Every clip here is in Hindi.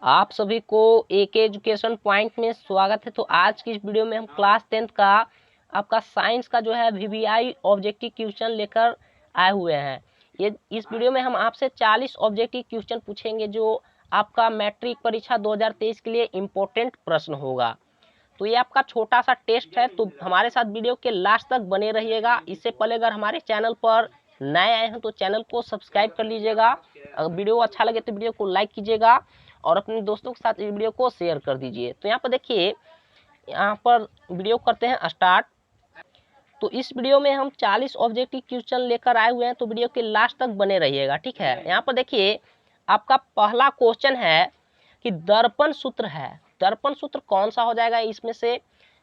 आप सभी को एके एजुकेशन पॉइंट में स्वागत है। तो आज की इस वीडियो में हम क्लास 10th का आपका साइंस का जो है वीवीआई ऑब्जेक्टिव क्वेश्चन लेकर आए हुए हैं। ये इस वीडियो में हम आपसे 40 ऑब्जेक्टिव क्वेश्चन पूछेंगे जो आपका मैट्रिक परीक्षा 2023 के लिए इम्पोर्टेंट प्रश्न होगा। तो ये आपका छोटा सा टेस्ट है, तो हमारे साथ वीडियो के लास्ट तक बने रहिएगा। इससे पहले अगर हमारे चैनल पर नए आए हैं तो चैनल को सब्सक्राइब कर लीजिएगा। अगर वीडियो अच्छा लगे तो वीडियो को लाइक कीजिएगा और अपने दोस्तों के साथ वीडियो को शेयर कर दीजिए। तो यहाँ पर देखिए, यहाँ पर वीडियो करते हैं स्टार्ट। तो इस वीडियो में हम 40 ऑब्जेक्टिव क्वेश्चन लेकर आए हुए हैं, तो वीडियो के लास्ट तक बने रहिएगा, ठीक है। यहाँ पर देखिए, आपका पहला क्वेश्चन है कि दर्पण सूत्र है। दर्पण सूत्र कौन सा हो जाएगा इसमें से?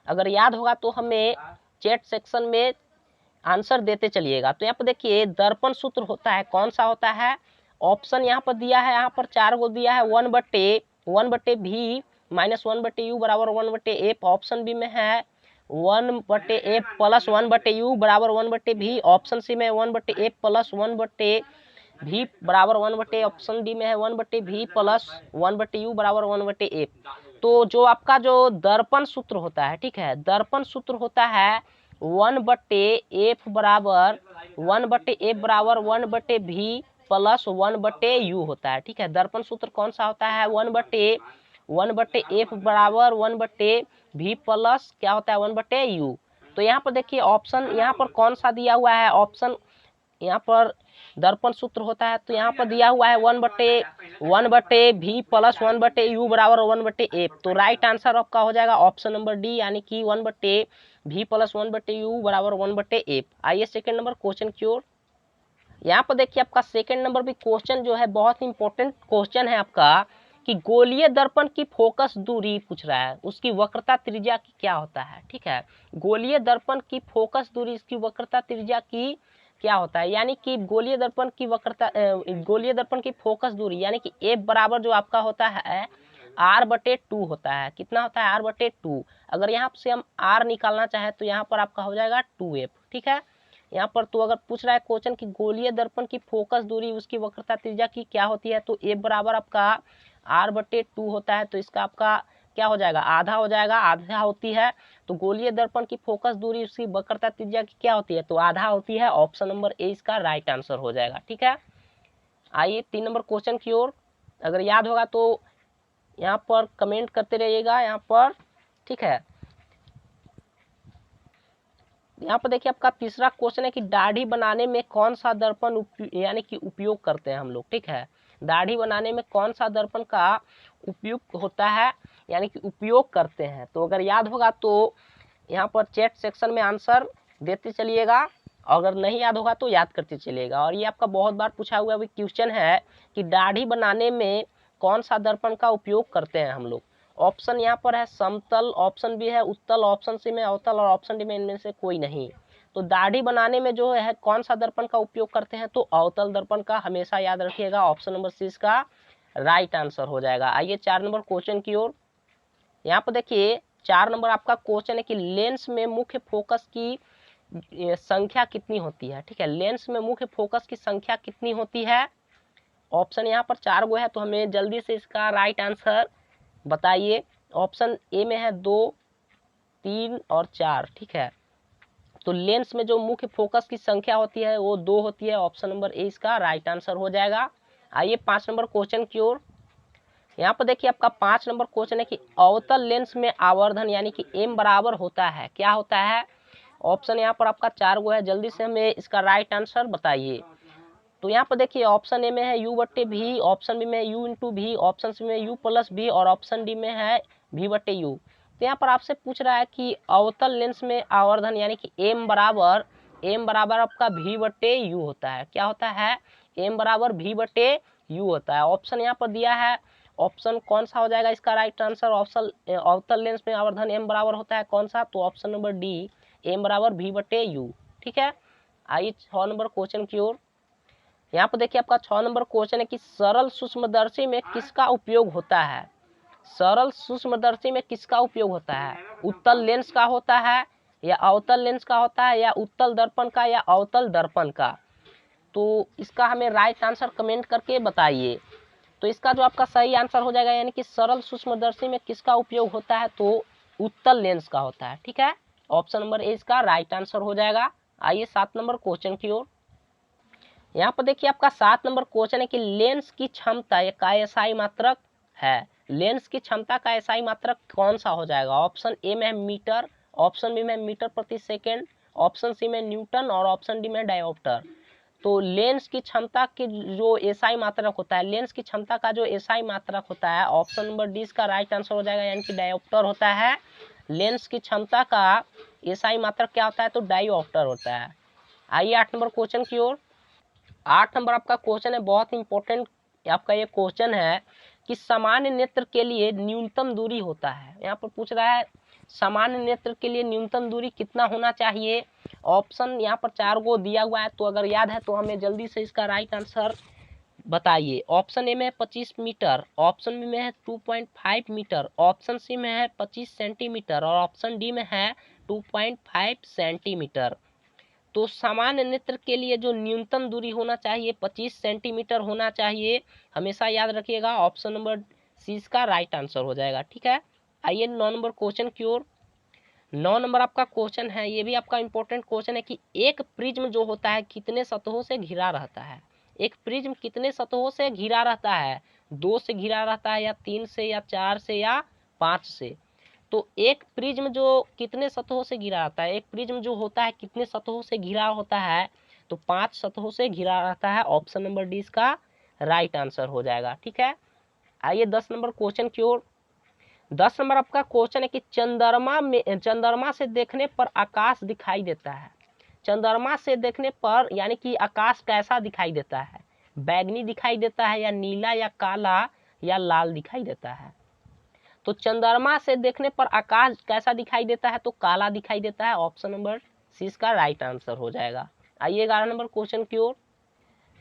अगर याद होगा तो हमें चैट सेक्शन में आंसर देते चलिएगा। तो यहाँ पर देखिए, दर्पण सूत्र होता है, कौन सा होता है? ऑप्शन यहाँ पर दिया है, यहाँ पर 4 गो दिया है। 1/1/v -1/u बराबर 1/f। ऑप्शन बी में है 1/f प्लस 1/u बराबर 1/v। ऑप्शन सी में 1/f प्लस 1/v बराबर 1/, ऑप्शन डी में है 1/v प्लस 1/u बराबर 1/f। तो जो आपका जो दर्पण सूत्र होता है, ठीक है, दर्पण सूत्र होता है 1/f बराबर 1/f बराबर 1/v प्लस 1/u होता है, ठीक है। दर्पण सूत्र कौन सा होता है? 1/f बराबर 1/v प्लस क्या होता है? 1/u। तो यहाँ पर देखिए, ऑप्शन यहाँ पर कौन सा दिया हुआ है? ऑप्शन यहाँ पर दर्पण सूत्र होता है, तो यहाँ पर दिया हुआ है 1/v प्लस 1/u बराबर 1/f। तो राइट आंसर आपका हो जाएगा ऑप्शन नंबर डी, यानी कि 1/v प्लस 1/u बराबर 1/f। आइए सेकंड नंबर क्वेश्चन की ओर। यहाँ पर देखिए, आपका सेकंड नंबर भी क्वेश्चन जो है बहुत इंपॉर्टेंट क्वेश्चन है आपका, कि गोलीय दर्पण की फोकस दूरी पूछ रहा है, उसकी वक्रता त्रिज्या की क्या होता है, ठीक है। गोलीय दर्पण की फोकस दूरी, इसकी वक्रता त्रिज्या की क्या होता है, यानी कि गोलीय दर्पण की वक्रता गोलीय दर्पण की फोकस दूरी यानी कि एफ बराबर जो आपका होता है r/2 होता है। कितना होता है? r/2। अगर यहाँ से हम r निकालना चाहे तो यहाँ पर आपका हो जाएगा 2f, ठीक है। यहाँ पर तो अगर पूछ रहा है क्वेश्चन की गोलीय दर्पण की फोकस दूरी उसकी वक्रता त्रिज्या की क्या होती है, तो f बराबर आपका r/2 होता है। तो इसका आपका क्या हो जाएगा? आधा हो जाएगा, आधा होती है। तो गोलीय दर्पण की फोकस दूरी उसकी वक्रता त्रिज्या की क्या होती है? तो आधा होती है। ऑप्शन नंबर ए इसका राइट आंसर हो जाएगा, ठीक है। आइए 3 नंबर क्वेश्चन की ओर। अगर याद होगा तो यहाँ पर कमेंट करते रहिएगा यहाँ पर, ठीक है। यहाँ पर देखिए, आपका तीसरा क्वेश्चन है कि दाढ़ी बनाने में कौन सा दर्पण यानी कि उपयोग करते हैं हम लोग, ठीक है। दाढ़ी बनाने में कौन सा दर्पण का उपयुक्त होता है यानी कि उपयोग करते हैं? तो अगर याद होगा तो यहाँ पर चैट सेक्शन में आंसर देते चलिएगा, अगर नहीं याद होगा तो याद करते चलिएगा। और ये आपका बहुत बार पूछा हुआ भी क्वेश्चन है कि दाढ़ी बनाने में कौन सा दर्पण का उपयोग करते हैं हम लोग। ऑप्शन यहाँ पर है समतल, ऑप्शन बी है उत्तल, ऑप्शन सी में अवतल और ऑप्शन डी में इनमें से कोई नहीं। तो दाढ़ी बनाने में जो है कौन सा दर्पण का उपयोग करते हैं, तो अवतल दर्पण का हमेशा याद रखिएगा। ऑप्शन नंबर सी इसका राइट आंसर हो जाएगा। आइए 4 नंबर क्वेश्चन की ओर। यहाँ पर देखिए, 4 नंबर आपका क्वेश्चन है कि लेंस में मुख्य फोकस की संख्या कितनी होती है, ठीक है। लेंस में मुख्य फोकस की संख्या कितनी होती है? ऑप्शन यहाँ पर 4 गो है, तो हमें जल्दी से इसका राइट आंसर बताइए। ऑप्शन ए में है 2, 3 और 4, ठीक है। तो लेंस में जो मुख्य फोकस की संख्या होती है वो 2 होती है। ऑप्शन नंबर ए इसका राइट आंसर हो जाएगा। आइए 5 नंबर क्वेश्चन की ओर। यहाँ पर देखिए, आपका 5 नंबर क्वेश्चन है कि अवतल लेंस में आवर्धन यानी कि एम बराबर होता है, क्या होता है? ऑप्शन यहाँ पर आपका 4 गो है, जल्दी से हमें इसका राइट आंसर बताइए। तो यहाँ पर देखिए, ऑप्शन ए में है u/v, ऑप्शन बी में u/v, ऑप्शन सी में u प्लस v और ऑप्शन डी में है v/u। तो यहाँ पर आपसे पूछ रहा है कि अवतल लेंस में आवर्धन यानी कि m बराबर आपका v/u होता है। क्या होता है? m बराबर v/u होता है। ऑप्शन यहाँ पर दिया है, ऑप्शन कौन सा हो जाएगा इसका राइट आंसर? ऑप्शन अवतल लेंस में आवर्धन m बराबर होता है कौन सा? तो ऑप्शन नंबर डी, m बराबर v/u, ठीक है। आइए 6 नंबर क्वेश्चन की ओर। यहाँ पर देखिए, आपका 6 नंबर क्वेश्चन है कि सरल सूक्ष्मदर्शी में किसका उपयोग होता है? सरल सूक्ष्मदर्शी में किसका उपयोग होता है? उत्तल लेंस का होता है या अवतल लेंस का होता है या उत्तल दर्पण का या अवतल दर्पण का? तो इसका हमें राइट आंसर कमेंट करके बताइए। तो तो इसका जो आपका सही आंसर हो जाएगा, यानी कि सरल सूक्ष्मदर्शी में किसका उपयोग होता है, तो उत्तल लेंस का होता है। ठीक है, ऑप्शन नंबर ए इसका राइट आंसर हो जाएगा। आइए 7 नंबर क्वेश्चन की ओर। यहाँ पर देखिए आपका 7 नंबर क्वेश्चन है कि लेंस की क्षमता का एसआई मात्रक है। लेंस की क्षमता का एसआई मात्रक कौन सा हो जाएगा? ऑप्शन ए में मीटर, ऑप्शन बी में मीटर प्रति सेकेंड, ऑप्शन सी में न्यूटन और ऑप्शन डी में डायोप्टर। तो लेंस की क्षमता की जो एसआई मात्रक होता है, लेंस की क्षमता का जो एसआई मात्रक होता है, ऑप्शन नंबर डी इसका राइट आंसर हो जाएगा, यानी कि डायोप्टर होता है। लेंस की क्षमता का एसआई मात्रक क्या होता है, तो डायोप्टर होता है। आइए 8 नंबर क्वेश्चन की ओर। 8 नंबर आपका क्वेश्चन है, बहुत इंपॉर्टेंट आपका ये क्वेश्चन है कि सामान्य नेत्र के लिए न्यूनतम दूरी होता है। यहाँ पर पूछ रहा है सामान्य नेत्र के लिए न्यूनतम दूरी कितना होना चाहिए। ऑप्शन यहाँ पर 4 को दिया हुआ है, तो अगर याद है तो हमें जल्दी से इसका राइट आंसर बताइए। ऑप्शन ए में है 25 मीटर, ऑप्शन बी में है 2.5 मीटर, ऑप्शन सी में है 25 सेंटीमीटर और ऑप्शन डी में है 2.5 सेंटीमीटर। तो सामान्य नेत्र के लिए जो न्यूनतम दूरी होना चाहिए 25 सेंटीमीटर होना चाहिए। हमेशा याद रखिएगा, ऑप्शन नंबर सी इसका राइट आंसर हो जाएगा। ठीक है, आइए 9 नंबर क्वेश्चन की ओर। 9 नंबर आपका क्वेश्चन है, ये भी आपका इंपॉर्टेंट क्वेश्चन है कि एक प्रिज्म जो होता है कितने सतहों से घिरा रहता है। एक प्रिज्म कितने सतहों से घिरा रहता है? 2 से घिरा रहता है, या 3 से, या 4 से, या 5 से। तो एक प्रिज्म जो कितने सतहों से घिरा रहता है, एक प्रिज्म जो होता है कितने सतहों से घिरा होता है, तो 5 सतहों से घिरा रहता है। ऑप्शन नंबर डी इसका राइट आंसर हो जाएगा। ठीक है, आइए 10 नंबर क्वेश्चन की ओर। 10 नंबर आपका क्वेश्चन है कि चंद्रमा से देखने पर आकाश दिखाई देता है। चंद्रमा से देखने पर यानी कि आकाश कैसा दिखाई देता है? बैगनी दिखाई देता है, या नीला, या काला, या लाल दिखाई देता है? तो चंद्रमा से देखने पर आकाश कैसा दिखाई देता है, तो काला दिखाई देता है। ऑप्शन नंबर सी इसका राइट आंसर हो जाएगा। आइए 11 नंबर क्वेश्चन की ओर।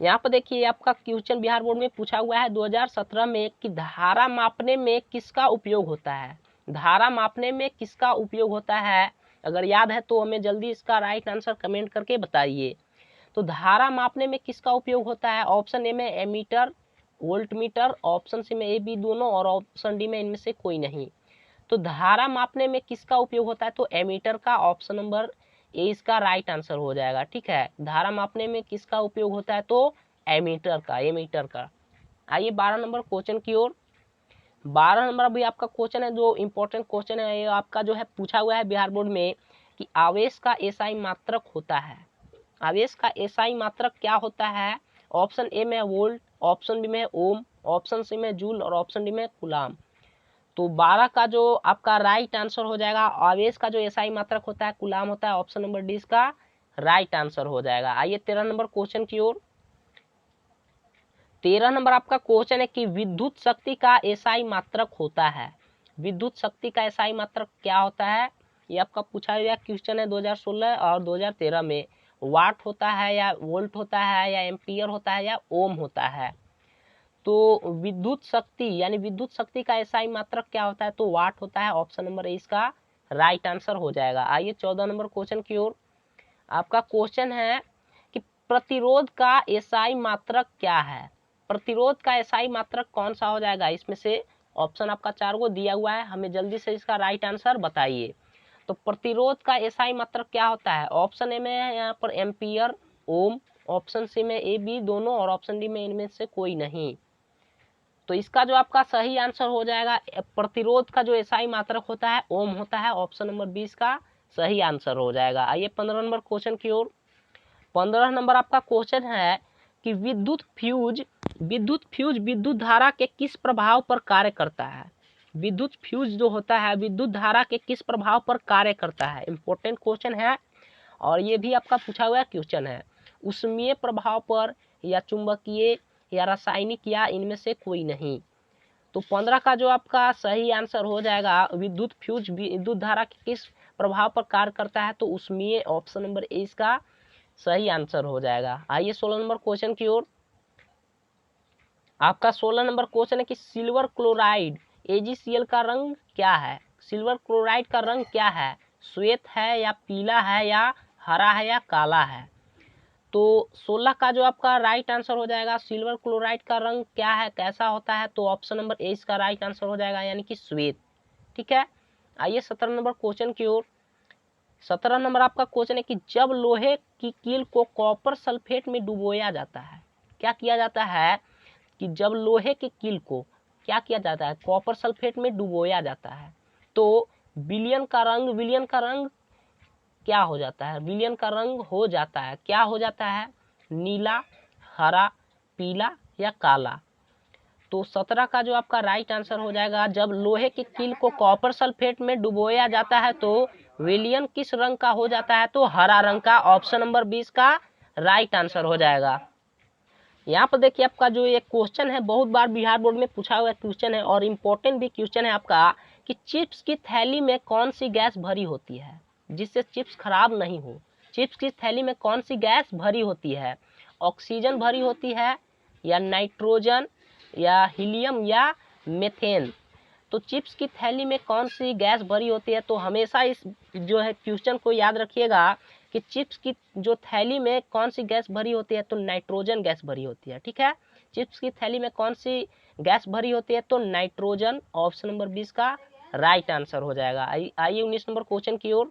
यहाँ पर देखिए आपका क्वेश्चन बिहार बोर्ड में पूछा हुआ है 2017 में कि धारा मापने में किसका उपयोग होता है। धारा मापने में किसका उपयोग होता है? अगर याद है तो हमें जल्दी इसका राइट आंसर कमेंट करके बताइए। तो धारा मापने में किसका उपयोग होता है? ऑप्शन ए में ammeter, voltmeter, option C में ए बी दोनों और ऑप्शन डी में इनमें से कोई नहीं। तो धारा मापने में किसका उपयोग होता है? तो एमीटर का। ऑप्शन नंबर ए इसका राइट आंसर हो जाएगा। ठीक है, धारा मापने में किसका उपयोग होता है? तो एमीटर का, एमीटर का। आइए 12 नंबर क्वेश्चन की ओर। 12 नंबर अभी आपका क्वेश्चन है, जो इंपॉर्टेंट क्वेश्चन है, ये आपका जो है पूछा हुआ है बिहार बोर्ड में कि आवेश का एसआई मात्रक होता है। आवेश का एसआई मात्रक क्या होता है? ऑप्शन ए में वोल्ट, ऑप्शन बी में ओम, ऑप्शन सी में जूल और ऑप्शन डी में कूलाम। तो 12 का जो आपका राइट आंसर हो जाएगा, आवेश का जो एसआई मात्रक होता है कूलाम होता है। ऑप्शन नंबर डी इसका राइट आंसर हो जाएगा। आइए 13 नंबर क्वेश्चन की ओर। 13 नंबर आपका क्वेश्चन है कि विद्युत शक्ति का एसआई मात्रक होता है। विद्युत शक्ति का एसआई मात्रक क्या होता है? ये आपका पूछा गया क्वेश्चन है 2016 और 2013 में। वाट होता है, या वोल्ट होता है, या एम्पियर होता है, या ओम होता है? तो विद्युत शक्ति यानी विद्युत शक्ति का एसआई मात्रक क्या होता है? तो वाट होता है। ऑप्शन नंबर ए इसका राइट आंसर हो जाएगा। आइए 14 नंबर क्वेश्चन की ओर। आपका क्वेश्चन है कि प्रतिरोध का एसआई मात्रक क्या है। प्रतिरोध का एसआई मात्रक कौन सा हो जाएगा? इसमें से ऑप्शन आपका 4 को दिया हुआ है, हमें जल्दी से इसका राइट आंसर बताइए। तो प्रतिरोध का एसआई मात्रक क्या होता है? ऑप्शन ए में है यहाँ पर एम्पियर, ओम, ऑप्शन सी में ए बी दोनों और ऑप्शन डी में इनमें से कोई नहीं। तो इसका जो आपका सही आंसर हो जाएगा, प्रतिरोध का जो एसआई मात्रक होता है ओम होता है। ऑप्शन नंबर 20 का सही आंसर हो जाएगा। आइए 15 नंबर क्वेश्चन की ओर। 15 नंबर आपका क्वेश्चन है कि विद्युत फ्यूज विद्युत धारा के किस प्रभाव पर कार्य करता है। विद्युत फ्यूज जो होता है विद्युत धारा के किस प्रभाव पर कार्य करता है? इंपॉर्टेंट क्वेश्चन है और ये भी आपका पूछा हुआ क्वेश्चन है। ऊष्मीय प्रभाव पर, या चुंबकीय, या रासायनिक, या इनमें से कोई नहीं। तो 15 का जो आपका सही आंसर हो जाएगा, विद्युत फ्यूज विद्युत धारा के किस प्रभाव पर कार्य करता है? तो ऊष्मीय। ऑप्शन नंबर ए इसका सही आंसर हो जाएगा। आइए 16 नंबर क्वेश्चन की ओर। आपका 16 नंबर क्वेश्चन है कि सिल्वर क्लोराइड AgCl का रंग क्या है। सिल्वर क्लोराइड का रंग क्या है? श्वेत है, या पीला है, या हरा है, या काला है? तो 16 का जो आपका राइट आंसर हो जाएगा, सिल्वर क्लोराइड का रंग क्या है, कैसा होता है, तो ऑप्शन नंबर ए इसका राइट आंसर हो जाएगा, यानी कि श्वेत। ठीक है, आइए 17 नंबर क्वेश्चन की ओर। 17 नंबर आपका क्वेश्चन है कि जब लोहे की कील को कॉपर सल्फेट में डुबोया जाता है, क्या किया जाता है कि जब लोहे की कील को क्या किया जाता है, कॉपर सल्फेट में डुबोया जाता है, तो विलयन का रंग क्या हो जाता है, विलयन का रंग हो जाता है, क्या हो जाता है, नीला, हरा, पीला या काला। तो 17 का जो आपका राइट आंसर हो जाएगा, जब लोहे की कील को कॉपर सल्फेट में डुबोया जाता है तो विलयन किस रंग का हो जाता है, तो हरा रंग का। ऑप्शन नंबर 20 का राइट आंसर हो जाएगा। यहाँ पर देखिए आपका जो ये क्वेश्चन है, बहुत बार बिहार बोर्ड में पूछा हुआ क्वेश्चन है और इम्पोर्टेंट भी क्वेश्चन है आपका, कि चिप्स की थैली में कौन सी गैस भरी होती है जिससे चिप्स खराब नहीं हो। चिप्स की थैली में कौन सी गैस भरी होती है, ऑक्सीजन भरी होती है, या नाइट्रोजन, या हीलियम, या मेथेन। तो चिप्स की थैली में कौन सी गैस भरी होती है, तो हमेशा इस जो है क्वेश्चन को याद रखिएगा कि चिप्स की जो थैली में कौन सी गैस भरी होती है, तो नाइट्रोजन गैस भरी होती है। ठीक है, चिप्स की थैली में कौन सी गैस भरी होती है, तो नाइट्रोजन। ऑप्शन नंबर 20 का राइट आंसर हो जाएगा। आइए 19 नंबर क्वेश्चन की ओर।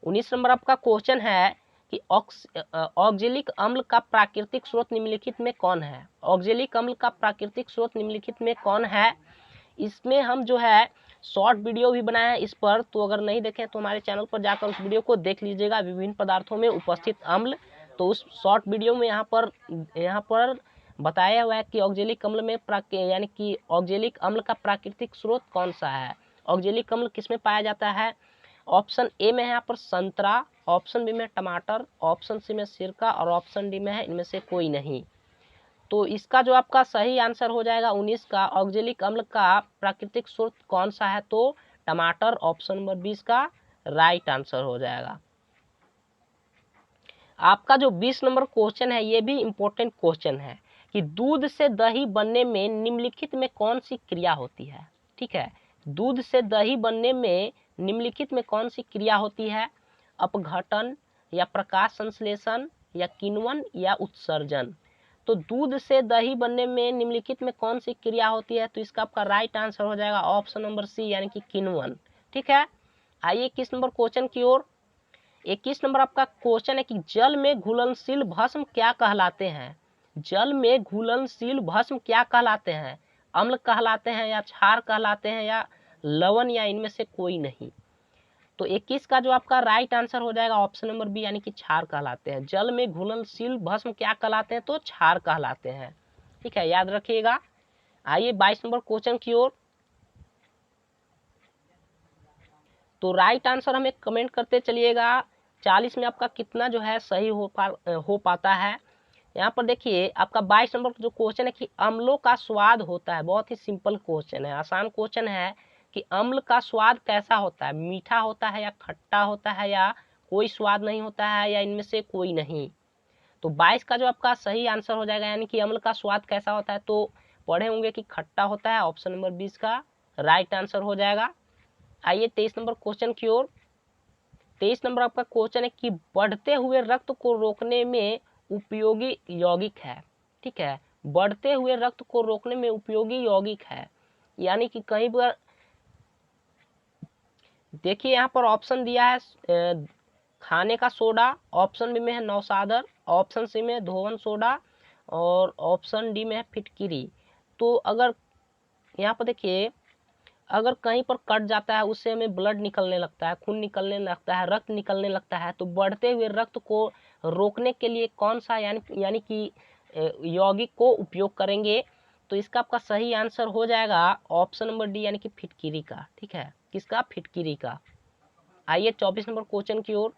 19 नंबर आपका क्वेश्चन है कि ऑक्जेलिक अम्ल का प्राकृतिक स्रोत निम्नलिखित में कौन है। ऑक्जेलिक अम्ल का प्राकृतिक स्रोत निम्नलिखित में कौन है। इसमें हम जो है शॉर्ट वीडियो भी बनाया है इस पर, तो अगर नहीं देखें तो हमारे चैनल पर जाकर उस वीडियो को देख लीजिएगा, विभिन्न पदार्थों में उपस्थित अम्ल। तो उस शॉर्ट वीडियो में यहाँ पर बताया हुआ है कि ऑक्जेलिक अम्ल में यानी कि ऑक्जेलिक अम्ल का प्राकृतिक स्रोत कौन सा है। ऑक्जेलिक अम्ल किसमें पाया जाता है। ऑप्शन ए में है यहाँ पर संतरा, ऑप्शन बी में टमाटर, ऑप्शन सी में सिरका और ऑप्शन डी में है इनमें से कोई नहीं। तो इसका जो आपका सही आंसर हो जाएगा 19 का, ऑक्जेलिक अम्ल का प्राकृतिक स्रोत कौन सा है, तो टमाटर। ऑप्शन नंबर 20 का राइट आंसर हो जाएगा। आपका जो 20 नंबर क्वेश्चन है ये भी इम्पोर्टेंट क्वेश्चन है कि दूध से दही बनने में निम्नलिखित में कौन सी क्रिया होती है। ठीक है, दूध से दही बनने में निम्नलिखित में कौन सी क्रिया होती है, अपघटन, या प्रकाश संश्लेषण, या किण्वन, या उत्सर्जन। तो दूध से दही बनने में निम्नलिखित में कौन सी क्रिया होती है, तो इसका आपका राइट आंसर हो जाएगा ऑप्शन नंबर सी, यानी कि किण्वन। ठीक है, आइए 21 नंबर क्वेश्चन की ओर। 21 नंबर आपका क्वेश्चन है कि जल में घुलनशील भस्म क्या कहलाते हैं। जल में घुलनशील भस्म क्या कहलाते हैं, अम्ल कहलाते हैं, या क्षार कहलाते हैं, या लवण, या इनमें से कोई नहीं। तो 21 का जो आपका राइट आंसर हो जाएगा ऑप्शन नंबर बी, यानी कि क्षार कहलाते हैं। जल में घुलनशील भस्म क्या कहलाते हैं, तो क्षार कहलाते हैं। ठीक है, याद रखिएगा। आइए 22 नंबर क्वेश्चन की ओर। तो राइट आंसर हमें कमेंट करते चलिएगा 40 में आपका कितना जो है सही हो पाता है। यहाँ पर देखिए आपका 22 नंबर जो क्वेश्चन है कि अम्लों का स्वाद होता है। बहुत ही सिंपल क्वेश्चन है, आसान क्वेश्चन है कि अम्ल का स्वाद कैसा होता है, मीठा होता है, या खट्टा होता है, या कोई स्वाद नहीं होता है, या इनमें से कोई नहीं। तो 22 का जो आपका सही आंसर हो जाएगा, यानी कि अम्ल का स्वाद कैसा होता है, तो पढ़े होंगे कि खट्टा होता है। ऑप्शन नंबर 20 का राइट आंसर हो जाएगा। आइए 23 नंबर क्वेश्चन की ओर। 23 नंबर आपका क्वेश्चन है कि बढ़ते हुए रक्त को रोकने में उपयोगी यौगिक है। ठीक है, बढ़ते हुए रक्त को रोकने में उपयोगी यौगिक है, यानी कि कहीं पर देखिए यहाँ पर ऑप्शन दिया है खाने का सोडा, ऑप्शन बी में है नौसादर, ऑप्शन सी में धोवन सोडा, और ऑप्शन डी में है फिटकिरी। तो अगर यहाँ पर देखिए अगर कहीं पर कट जाता है उससे हमें ब्लड निकलने लगता है, खून निकलने लगता है, रक्त निकलने लगता है, तो बढ़ते हुए रक्त को रोकने के लिए कौन सा यानी कि यौगिक को उपयोग करेंगे, तो इसका आपका सही आंसर हो जाएगा ऑप्शन नंबर डी, यानी कि फिटकिरी का। ठीक है, किसका, फिटकिरी का। आइए 24 नंबर क्वेश्चन की ओर।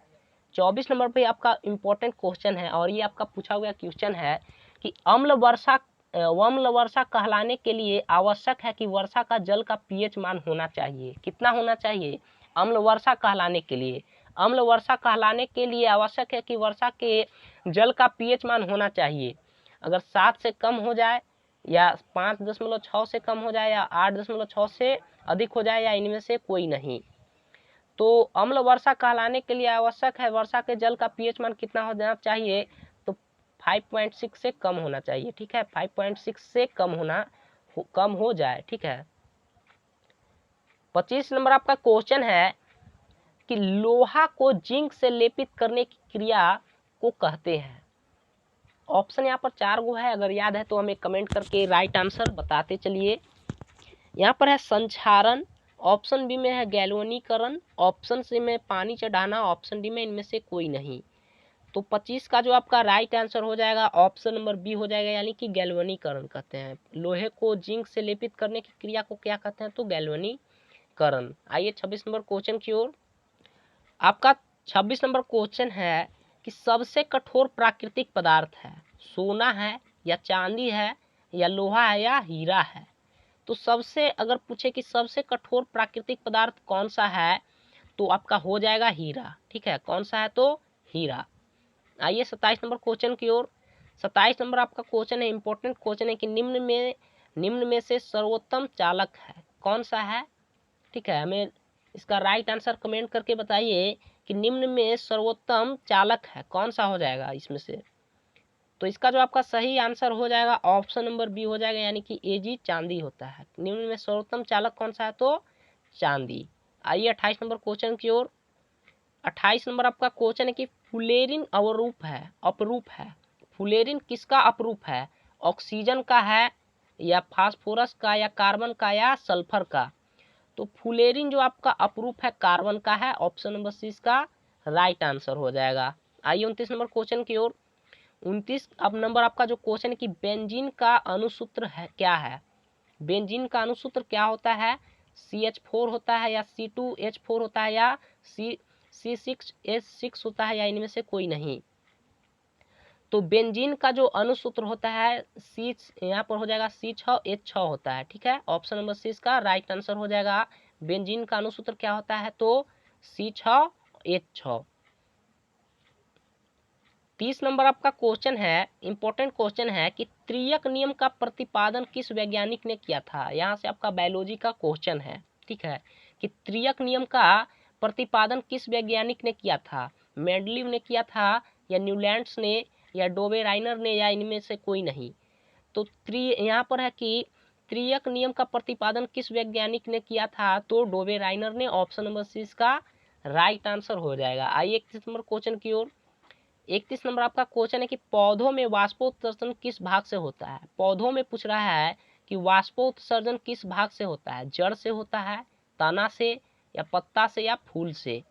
24 नंबर पे आपका इम्पोर्टेंट क्वेश्चन है और ये आपका पूछा हुआ क्वेश्चन है कि अम्ल वर्षा कहलाने के लिए आवश्यक है कि वर्षा का जल का पीएच मान होना चाहिए। कितना होना चाहिए अम्ल वर्षा कहलाने के लिए। अम्ल वर्षा कहलाने के लिए आवश्यक है कि वर्षा के जल का पीएच मान होना चाहिए। अगर 7 से कम हो जाए, या 5.6 से कम हो जाए, या 8.6 से अधिक हो जाए, या इनमें से कोई नहीं। तो अम्ल वर्षा कहलाने के लिए आवश्यक है वर्षा के जल का पीएच मान कितना होना चाहिए, तो 5.6 से कम होना चाहिए, ठीक है, 5.6 से कम हो जाए, ठीक है। 25 नंबर आपका क्वेश्चन है कि लोहा को जिंक से लेपित करने की क्रिया को कहते हैं। ऑप्शन यहाँ पर 4 गो है, अगर याद है तो हमें कमेंट करके राइट आंसर बताते चलिए। यहाँ पर है संक्षारण, ऑप्शन बी में है गैल्वेनीकरण, ऑप्शन सी में पानी चढ़ाना, ऑप्शन डी में इनमें से कोई नहीं। तो 25 का जो आपका राइट आंसर हो जाएगा ऑप्शन नंबर बी हो जाएगा, यानी कि गैल्वेनीकरण कहते हैं। लोहे को जिंक से लेपित करने की क्रिया को क्या कहते हैं, तो गैल्वेनीकरण। आइए 26 नंबर क्वेश्चन की ओर। आपका 26 नंबर क्वेश्चन है कि सबसे कठोर प्राकृतिक पदार्थ है, सोना है या चांदी है या लोहा है या हीरा है। तो सबसे अगर पूछे कि सबसे कठोर प्राकृतिक पदार्थ कौन सा है, तो आपका हो जाएगा हीरा, ठीक है। कौन सा है, तो हीरा। आइए 27 नंबर क्वेश्चन की ओर। 27 नंबर आपका क्वेश्चन है, इंपॉर्टेंट क्वेश्चन है कि निम्न में से सर्वोत्तम चालक है, कौन सा है, ठीक है। हमें इसका राइट आंसर कमेंट करके बताइए कि निम्न में सर्वोत्तम चालक है, कौन सा हो जाएगा इसमें से। तो इसका जो आपका सही आंसर हो जाएगा ऑप्शन नंबर बी हो जाएगा, यानी कि एजी चांदी होता है। निम्न में सर्वोत्तम चालक कौन सा है, तो चांदी। आइए 28 नंबर क्वेश्चन की ओर। 28 नंबर आपका क्वेश्चन है कि फुलेरिन अपरूप है। फुलेरिन किसका अपरूप है, ऑक्सीजन का है या फास्फोरस का या कार्बन का या सल्फर का। तो फुलेरिन जो आपका अपरूप है कार्बन का है, ऑप्शन नंबर सी इसका राइट आंसर हो जाएगा। आइए 29 नंबर क्वेश्चन की ओर। 29 अब नंबर आपका जो क्वेश्चन है कि बेंजीन का अणुसूत्र है क्या है। बेंजीन का अणुसूत्र क्या होता है, CH4 होता है या C2H4 होता है या C6H6 होता है या इनमें से कोई नहीं। तो बेंजीन का जो अणुसूत्र होता है सी, यहाँ पर हो जाएगा C6H6 होता है, ठीक है। ऑप्शन नंबर सी इसका राइट आंसर हो जाएगा। बेंजीन का अणुसूत्र क्या होता है, तो C6H6। 30 नंबर आपका क्वेश्चन है, इंपॉर्टेंट क्वेश्चन है कि त्रियक नियम का प्रतिपादन किस वैज्ञानिक ने किया था। यहाँ से आपका बायोलॉजी का क्वेश्चन है, ठीक है, कि त्रियक नियम का प्रतिपादन किस वैज्ञानिक ने किया था। मेंडलीव ने किया था या न्यूलैंड्स ने या डोबेराइनर ने या इनमें से कोई नहीं। तो यहाँ पर है कि त्रियक नियम का प्रतिपादन किस वैज्ञानिक ने किया था, तो डोबेराइनर ने, ऑप्शन नंबर सी इसका राइट आंसर हो जाएगा। आइए 31 नंबर क्वेश्चन की ओर। 31 नंबर आपका क्वेश्चन है कि पौधों में वाष्पोत्सर्जन किस भाग से होता है। पौधों में पूछ रहा है कि वाष्पोत्सर्जन किस भाग से होता है, जड़ से होता है, तना से या पत्ता से या फूल से।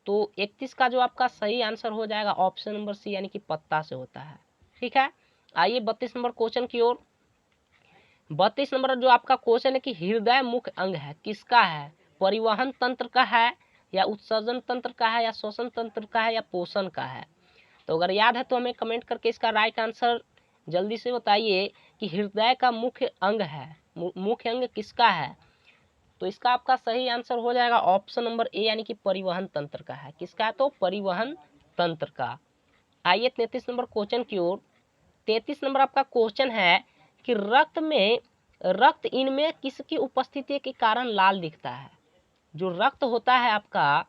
तो 31 का जो आपका सही आंसर हो जाएगा ऑप्शन नंबर सी, यानी कि पत्ता से होता है, ठीक है। आइए 32 नंबर क्वेश्चन की ओर। 32 नंबर जो आपका क्वेश्चन है कि हृदय मुख्य अंग है, किसका है, परिवहन तंत्र का है या उत्सर्जन तंत्र का है या श्वसन तंत्र का है या पोषण का है। तो अगर याद है तो हमें कमेंट करके इसका राइट आंसर जल्दी से बताइए कि हृदय का मुख्य अंग है, मुख्य अंग किसका है। तो इसका आपका सही आंसर हो जाएगा ऑप्शन नंबर ए, यानी कि परिवहन तंत्र का है। किसका है, तो परिवहन तंत्र का। आइए 33 नंबर क्वेश्चन की ओर। 33 नंबर आपका क्वेश्चन है कि रक्त इनमें किसकी उपस्थिति के कारण लाल दिखता है। जो रक्त होता है आपका,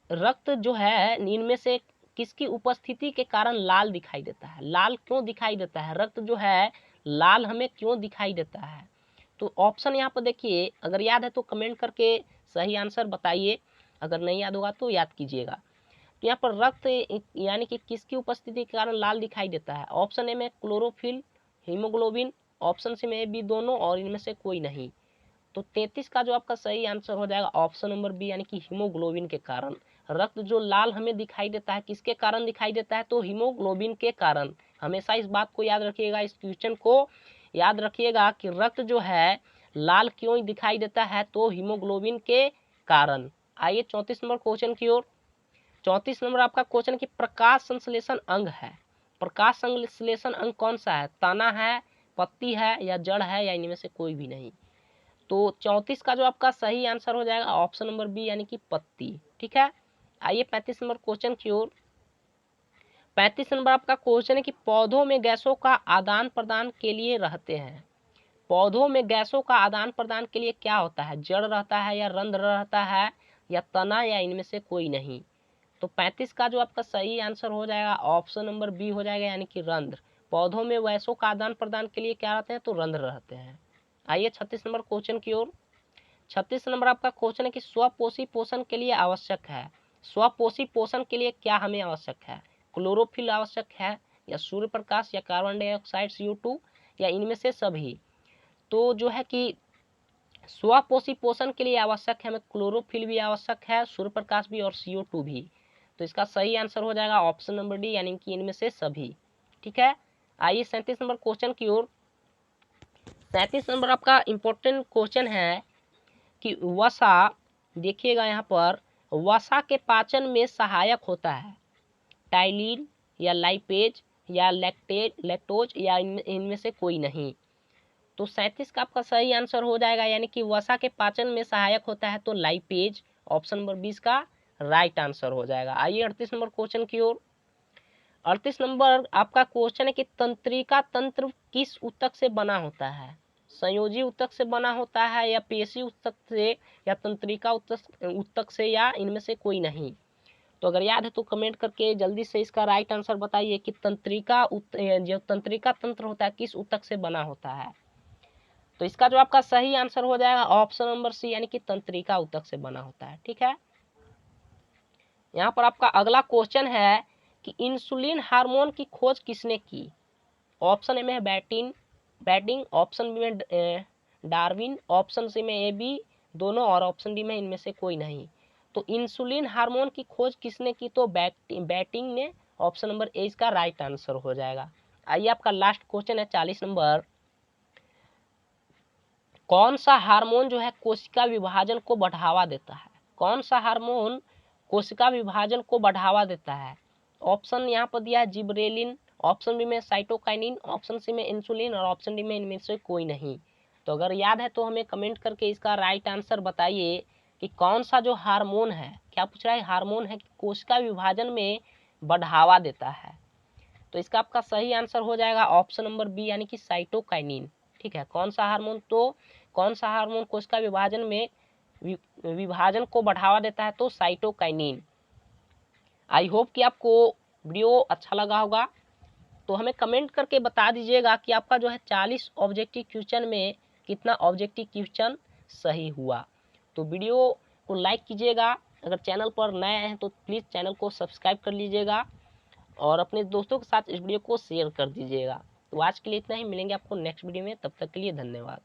रक्त जो है इनमें से किसकी उपस्थिति के कारण लाल दिखाई देता है। लाल क्यों दिखाई देता है, रक्त जो है लाल हमें क्यों दिखाई देता है। तो ऑप्शन यहाँ पर देखिए, अगर याद है तो कमेंट करके सही आंसर बताइए, अगर नहीं याद होगा तो याद कीजिएगा। तो यहाँ पर रक्त यानी कि किसकी उपस्थिति के कारण लाल दिखाई देता है। ऑप्शन ए में क्लोरोफिल, हीमोग्लोबिन, ऑप्शन सी में बी दोनों और इनमें से कोई नहीं। तो 33 का जो आपका सही आंसर हो जाएगा ऑप्शन नंबर बी, यानी कि हीमोग्लोबिन के कारण। रक्त जो लाल हमें दिखाई देता है किसके कारण दिखाई देता है, तो हीमोग्लोबिन के कारण। हमेशा इस बात को याद रखिएगा, इस क्वेश्चन को याद रखिएगा कि रक्त जो है लाल क्यों दिखाई देता है, तो हीमोग्लोबिन के कारण। आइए 34 नंबर क्वेश्चन की ओर। 34 नंबर आपका क्वेश्चन कि प्रकाश संश्लेषण अंग है। प्रकाश संश्लेषण अंग कौन सा है, तना है, पत्ती है या जड़ है या इनमें से कोई भी नहीं। तो 34 का जो आपका सही आंसर हो जाएगा ऑप्शन नंबर बी, यानी कि पत्ती, ठीक है। आइए 35 नंबर क्वेश्चन की ओर। 35 नंबर आपका क्वेश्चन है कि पौधों में गैसों का आदान प्रदान के लिए रहते हैं। पौधों में गैसों का आदान प्रदान के लिए क्या होता है, जड़ रहता है या रंध्र रहता है या तना या इनमें से कोई नहीं। तो 35 का जो आपका सही आंसर हो जाएगा ऑप्शन नंबर बी हो जाएगा, यानी कि रंध्र। पौधों में वैसों का आदान प्रदान के लिए क्या रहते हैं, तो रंध्र रहते हैं। आइए 36 नंबर क्वेश्चन की ओर। 36 नंबर आपका क्वेश्चन है कि स्वपोषी पोषण के लिए आवश्यक है। स्वपोषी पोषण के लिए क्या हमें आवश्यक है, क्लोरोफिल आवश्यक है, या सूर्य प्रकाश, या कार्बन डाइऑक्साइड CO2, या इनमें से सभी। तो जो है कि स्वपोषी पोषण के लिए आवश्यक है हमें क्लोरोफिल भी आवश्यक है, सूर्य प्रकाश भी और CO2 भी। तो इसका सही आंसर हो जाएगा ऑप्शन नंबर डी, यानी कि इनमें से सभी। ठीक है, आइए 37 नंबर क्वेश्चन की ओर। 37 नंबर आपका इंपॉर्टेंट क्वेश्चन है कि वसा, देखिएगा यहाँ पर, वसा के पाचन में सहायक होता है टाइलिन, या लाइपेज, या लैक्टोज, या इनमें से कोई नहीं। तो 37 का आपका सही आंसर हो जाएगा, यानी कि वसा के पाचन में सहायक होता है तो लाइपेज, ऑप्शन नंबर 20 का राइट आंसर हो जाएगा। आइए 38 नंबर क्वेश्चन की ओर। 38 नंबर आपका क्वेश्चन है कि तंत्रिका तंत्र किस ऊतक से बना होता है, संयोजी ऊतक से बना होता है, या पेशी ऊतक से, या तंत्रिका ऊतक से, या इनमें से कोई नहीं। तो अगर याद है तो कमेंट करके जल्दी से इसका राइट आंसर बताइए कि जो तंत्रिका तंत्र होता है किस ऊतक से बना होता है। तो इसका जो आपका सही आंसर हो जाएगा ऑप्शन नंबर सी, यानी कि तंत्रिका ऊतक से बना होता है। ठीक है, यहाँ पर आपका अगला क्वेश्चन है कि इंसुलिन हार्मोन की खोज किसने की। ऑप्शन ए में है बैटिंग, ऑप्शन बी में डार्विन, ऑप्शन सी में ए बी दोनों, और ऑप्शन डी में इनमें से कोई नहीं। तो इंसुलिन हार्मोन की खोज किसने की, तो बैटिंग ने, ऑप्शन नंबर ए इसका राइट आंसर हो जाएगा। आइए आपका लास्ट क्वेश्चन है 40 नंबर। कौन सा हार्मोन जो है कोशिका विभाजन को बढ़ावा देता है, कौन सा हार्मोन कोशिका विभाजन को बढ़ावा देता है। ऑप्शन यहाँ पर दिया है जिबरेलिन, ऑप्शन बी में साइटोकाइनिन, ऑप्शन सी में इंसुलिन, और ऑप्शन डी में इनमें से कोई नहीं। तो अगर याद है तो हमें कमेंट करके इसका राइट आंसर बताइए कि कौन सा जो हार्मोन है, क्या पूछ रहा है, हार्मोन है कि कोशिका विभाजन में बढ़ावा देता है। तो इसका आपका सही आंसर हो जाएगा ऑप्शन नंबर बी, यानी कि साइटोकाइनिन। ठीक है, कौन सा हार्मोन कोशिका विभाजन में विभाजन को बढ़ावा देता है, तो साइटोकाइनिन। आई होप कि आपको वीडियो अच्छा लगा होगा। तो हमें कमेंट करके बता दीजिएगा कि आपका जो है 40 ऑब्जेक्टिव क्वेश्चन में कितना ऑब्जेक्टिव क्वेश्चन सही हुआ। तो वीडियो को लाइक कीजिएगा, अगर चैनल पर नए हैं तो प्लीज़ चैनल को सब्सक्राइब कर लीजिएगा, और अपने दोस्तों के साथ इस वीडियो को शेयर कर दीजिएगा। तो आज के लिए इतना ही, मिलेंगे आपको नेक्स्ट वीडियो में, तब तक के लिए धन्यवाद।